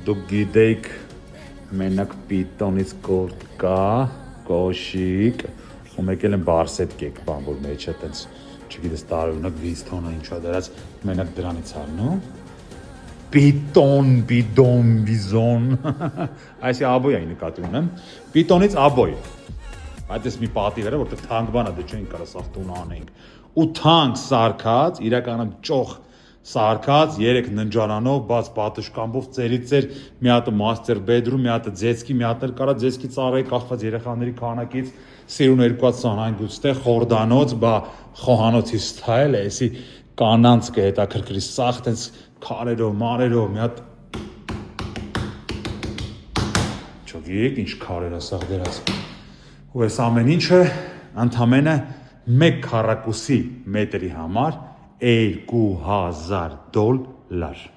Դուք գիտեք մենակ պիտոնից կորտ կա, կոշիկ, ու մեկ էլ են բարսետ կեք բան, որ մեջը տենց, չգիտես տարօրինակ վիստոնը ինչա դրած, մենակ դրանից առնում։ Պիտոն, վիզոն, այսի աբոյ այն նկատի ունեմ, պիտոնից աբոյ, այդ ես մի պատիվ էր, որտեղ թանկ բան է, դե չենք կարա սաղ տուն անենք, ու թանկ սարքած, իրականում ճոխ սարքած, 3 ննջարանով, բաց պատշկամբով, ծերից ծեր, մի հատը master bedroom, մի հատը ձեցքի, մի հատը կարա ձեցքի ծառայի կախված երեխաների քանակից, սիրուն 225 ստեղ խորդանոց, բա խոհանոցի ստայլ է, էսի կանանց կհետաքրքրի, սաղ տենց քարերով, մարերով, մի հատ չգիտեք ինչ քարեր է սաղ դերած, ու այս ամեն ինչը ընդամենը 1 քառակուսի մետրի համար $2000